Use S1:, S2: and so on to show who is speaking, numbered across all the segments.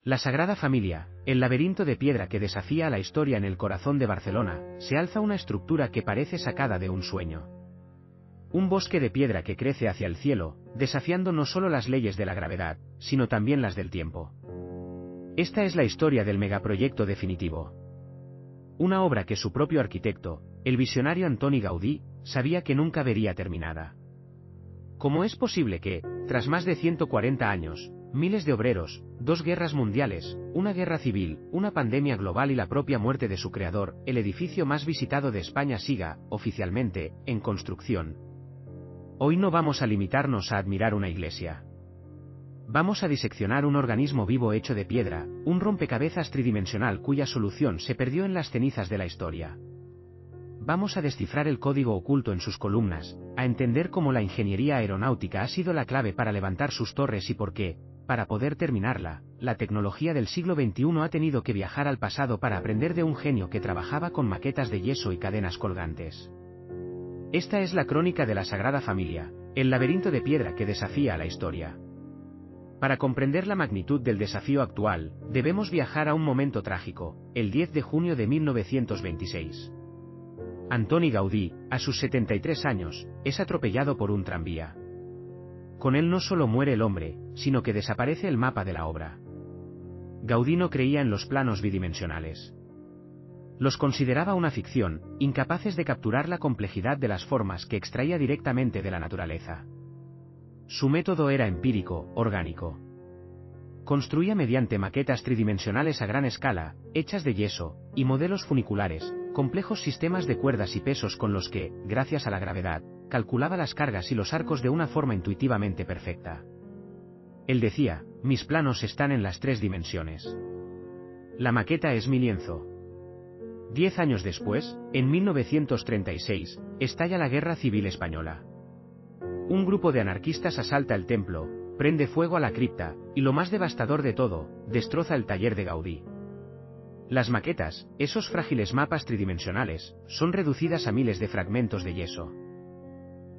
S1: La Sagrada Familia, el laberinto de piedra que desafía a la historia en el corazón de Barcelona, se alza una estructura que parece sacada de un sueño. Un bosque de piedra que crece hacia el cielo, desafiando no solo las leyes de la gravedad, sino también las del tiempo. Esta es la historia del megaproyecto definitivo. Una obra que su propio arquitecto, el visionario Antoni Gaudí, sabía que nunca vería terminada. ¿Cómo es posible que, tras más de 140 años, miles de obreros, 2 guerras mundiales, una guerra civil, una pandemia global y la propia muerte de su creador, el edificio más visitado de España siga, oficialmente, en construcción? Hoy no vamos a limitarnos a admirar una iglesia. Vamos a diseccionar un organismo vivo hecho de piedra, un rompecabezas tridimensional cuya solución se perdió en las cenizas de la historia. Vamos a descifrar el código oculto en sus columnas, a entender cómo la ingeniería aeronáutica ha sido la clave para levantar sus torres y por qué, para poder terminarla, la tecnología del siglo XXI ha tenido que viajar al pasado para aprender de un genio que trabajaba con maquetas de yeso y cadenas colgantes. Esta es la crónica de la Sagrada Familia, el laberinto de piedra que desafía a la historia. Para comprender la magnitud del desafío actual, debemos viajar a un momento trágico, el 10 de junio de 1926. Antoni Gaudí, a sus 73 años, es atropellado por un tranvía. Con él no solo muere el hombre, sino que desaparece el mapa de la obra. Gaudí no creía en los planos bidimensionales. Los consideraba una ficción, incapaces de capturar la complejidad de las formas que extraía directamente de la naturaleza. Su método era empírico, orgánico. Construía mediante maquetas tridimensionales a gran escala, hechas de yeso, y modelos funiculares, complejos sistemas de cuerdas y pesos con los que, gracias a la gravedad, calculaba las cargas y los arcos de una forma intuitivamente perfecta. Él decía, mis planos están en las 3 dimensiones. La maqueta es mi lienzo. 10 años después, en 1936, estalla la Guerra Civil Española. Un grupo de anarquistas asalta el templo, prende fuego a la cripta, y lo más devastador de todo, destroza el taller de Gaudí. Las maquetas, esos frágiles mapas tridimensionales, son reducidas a miles de fragmentos de yeso.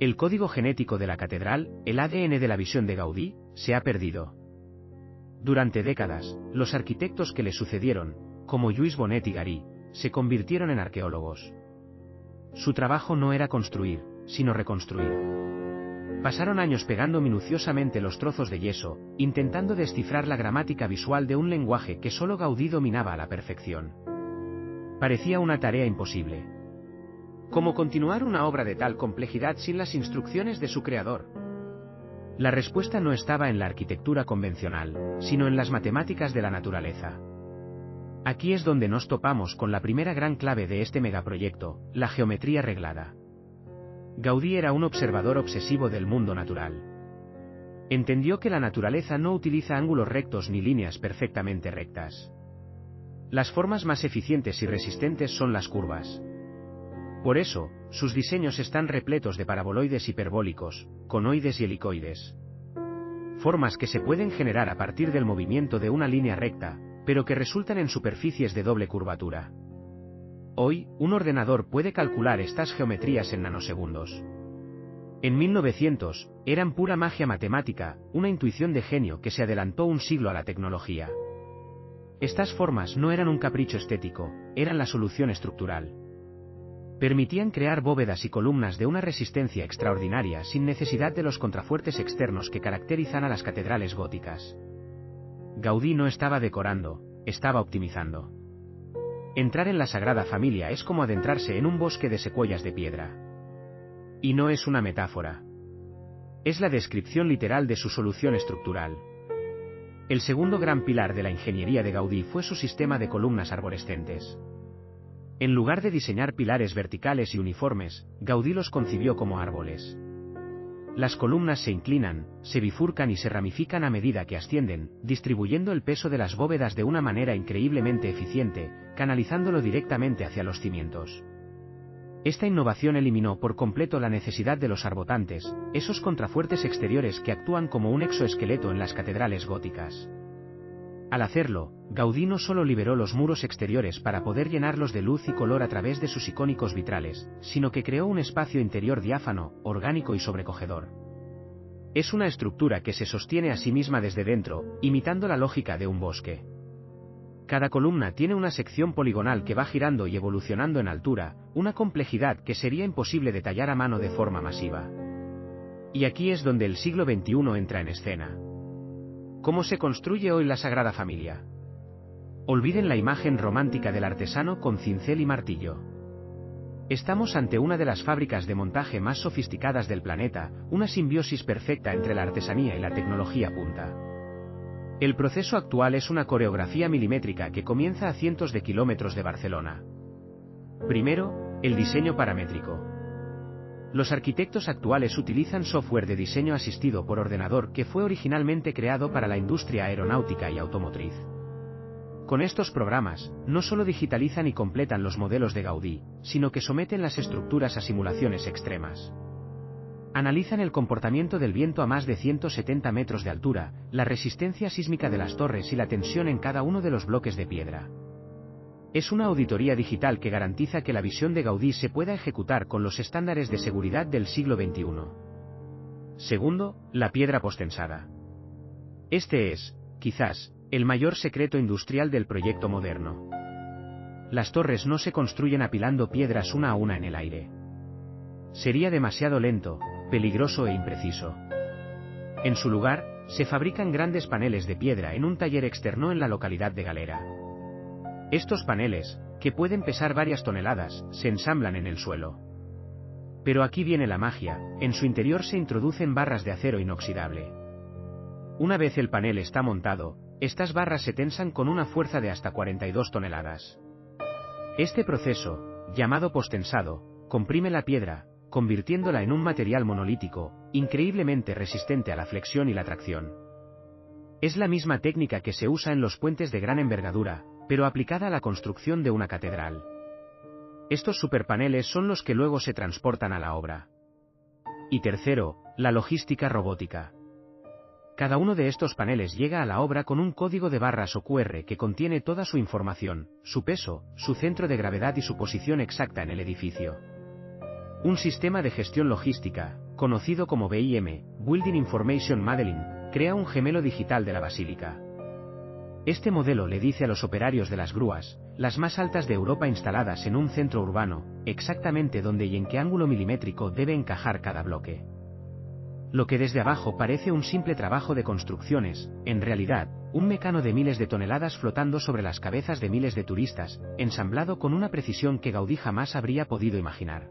S1: El código genético de la catedral, el ADN de la visión de Gaudí, se ha perdido. Durante décadas, los arquitectos que le sucedieron, como Lluís Bonet y Garí, se convirtieron en arqueólogos. Su trabajo no era construir, sino reconstruir. Pasaron años pegando minuciosamente los trozos de yeso, intentando descifrar la gramática visual de un lenguaje que solo Gaudí dominaba a la perfección. Parecía una tarea imposible. ¿Cómo continuar una obra de tal complejidad sin las instrucciones de su creador? La respuesta no estaba en la arquitectura convencional, sino en las matemáticas de la naturaleza. Aquí es donde nos topamos con la primera gran clave de este megaproyecto, la geometría reglada. Gaudí era un observador obsesivo del mundo natural. Entendió que la naturaleza no utiliza ángulos rectos ni líneas perfectamente rectas. Las formas más eficientes y resistentes son las curvas. Por eso, sus diseños están repletos de paraboloides hiperbólicos, conoides y helicoides. Formas que se pueden generar a partir del movimiento de una línea recta, pero que resultan en superficies de doble curvatura. Hoy, un ordenador puede calcular estas geometrías en nanosegundos. En 1900, eran pura magia matemática, una intuición de genio que se adelantó un siglo a la tecnología. Estas formas no eran un capricho estético, eran la solución estructural. Permitían crear bóvedas y columnas de una resistencia extraordinaria sin necesidad de los contrafuertes externos que caracterizan a las catedrales góticas. Gaudí no estaba decorando, estaba optimizando. Entrar en la Sagrada Familia es como adentrarse en un bosque de secuoyas de piedra. Y no es una metáfora. Es la descripción literal de su solución estructural. El segundo gran pilar de la ingeniería de Gaudí fue su sistema de columnas arborescentes. En lugar de diseñar pilares verticales y uniformes, Gaudí los concibió como árboles. Las columnas se inclinan, se bifurcan y se ramifican a medida que ascienden, distribuyendo el peso de las bóvedas de una manera increíblemente eficiente, canalizándolo directamente hacia los cimientos. Esta innovación eliminó por completo la necesidad de los arbotantes, esos contrafuertes exteriores que actúan como un exoesqueleto en las catedrales góticas. Al hacerlo, Gaudí no solo liberó los muros exteriores para poder llenarlos de luz y color a través de sus icónicos vitrales, sino que creó un espacio interior diáfano, orgánico y sobrecogedor. Es una estructura que se sostiene a sí misma desde dentro, imitando la lógica de un bosque. Cada columna tiene una sección poligonal que va girando y evolucionando en altura, una complejidad que sería imposible detallar a mano de forma masiva. Y aquí es donde el siglo XXI entra en escena. ¿Cómo se construye hoy la Sagrada Familia? Olviden la imagen romántica del artesano con cincel y martillo. Estamos ante una de las fábricas de montaje más sofisticadas del planeta, una simbiosis perfecta entre la artesanía y la tecnología punta. El proceso actual es una coreografía milimétrica que comienza a cientos de kilómetros de Barcelona. Primero, el diseño paramétrico. Los arquitectos actuales utilizan software de diseño asistido por ordenador que fue originalmente creado para la industria aeronáutica y automotriz. Con estos programas, no solo digitalizan y completan los modelos de Gaudí, sino que someten las estructuras a simulaciones extremas. Analizan el comportamiento del viento a más de 170 metros de altura, la resistencia sísmica de las torres y la tensión en cada uno de los bloques de piedra. Es una auditoría digital que garantiza que la visión de Gaudí se pueda ejecutar con los estándares de seguridad del siglo XXI. Segundo, la piedra postensada. Este es, quizás, el mayor secreto industrial del proyecto moderno. Las torres no se construyen apilando piedras una a una en el aire. Sería demasiado lento, peligroso e impreciso. En su lugar, se fabrican grandes paneles de piedra en un taller externo en la localidad de Galera. Estos paneles, que pueden pesar varias toneladas, se ensamblan en el suelo. Pero aquí viene la magia, en su interior se introducen barras de acero inoxidable. Una vez el panel está montado, estas barras se tensan con una fuerza de hasta 42 toneladas. Este proceso, llamado postensado, comprime la piedra, convirtiéndola en un material monolítico, increíblemente resistente a la flexión y la tracción. Es la misma técnica que se usa en los puentes de gran envergadura, pero aplicada a la construcción de una catedral. Estos superpaneles son los que luego se transportan a la obra. Y tercero, la logística robótica. Cada uno de estos paneles llega a la obra con un código de barras o QR que contiene toda su información, su peso, su centro de gravedad y su posición exacta en el edificio. Un sistema de gestión logística, conocido como BIM, Building Information Modeling, crea un gemelo digital de la basílica. Este modelo le dice a los operarios de las grúas, las más altas de Europa instaladas en un centro urbano, exactamente dónde y en qué ángulo milimétrico debe encajar cada bloque. Lo que desde abajo parece un simple trabajo de construcciones, en realidad, un mecano de miles de toneladas flotando sobre las cabezas de miles de turistas, ensamblado con una precisión que Gaudí jamás habría podido imaginar.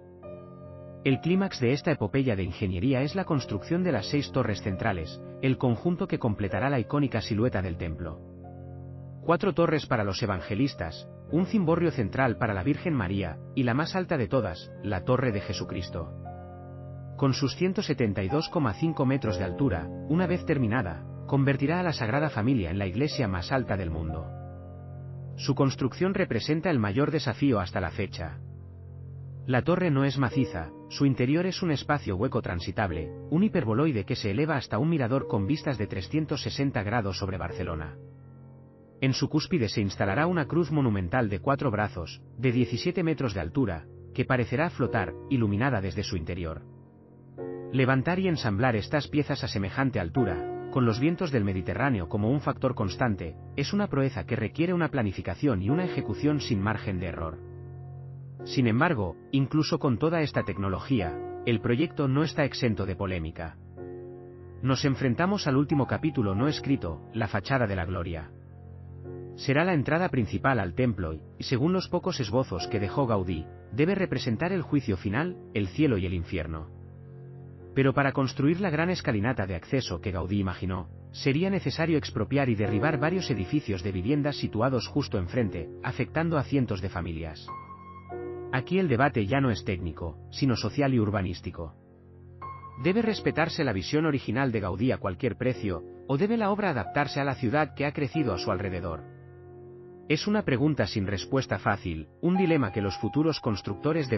S1: El clímax de esta epopeya de ingeniería es la construcción de las 6 torres centrales, el conjunto que completará la icónica silueta del templo. 4 torres para los evangelistas, un cimborrio central para la Virgen María, y la más alta de todas, la Torre de Jesucristo. Con sus 172,5 metros de altura, una vez terminada, convertirá a la Sagrada Familia en la iglesia más alta del mundo. Su construcción representa el mayor desafío hasta la fecha. La torre no es maciza, su interior es un espacio hueco transitable, un hiperboloide que se eleva hasta un mirador con vistas de 360 grados sobre Barcelona. En su cúspide se instalará una cruz monumental de 4 brazos, de 17 metros de altura, que parecerá flotar, iluminada desde su interior. Levantar y ensamblar estas piezas a semejante altura, con los vientos del Mediterráneo como un factor constante, es una proeza que requiere una planificación y una ejecución sin margen de error. Sin embargo, incluso con toda esta tecnología, el proyecto no está exento de polémica. Nos enfrentamos al último capítulo no escrito, la fachada de la gloria. Será la entrada principal al templo y, según los pocos esbozos que dejó Gaudí, debe representar el juicio final, el cielo y el infierno. Pero para construir la gran escalinata de acceso que Gaudí imaginó, sería necesario expropiar y derribar varios edificios de viviendas situados justo enfrente, afectando a cientos de familias. Aquí el debate ya no es técnico, sino social y urbanístico. ¿Debe respetarse la visión original de Gaudí a cualquier precio, o debe la obra adaptarse a la ciudad que ha crecido a su alrededor? Es una pregunta sin respuesta fácil, un dilema que los futuros constructores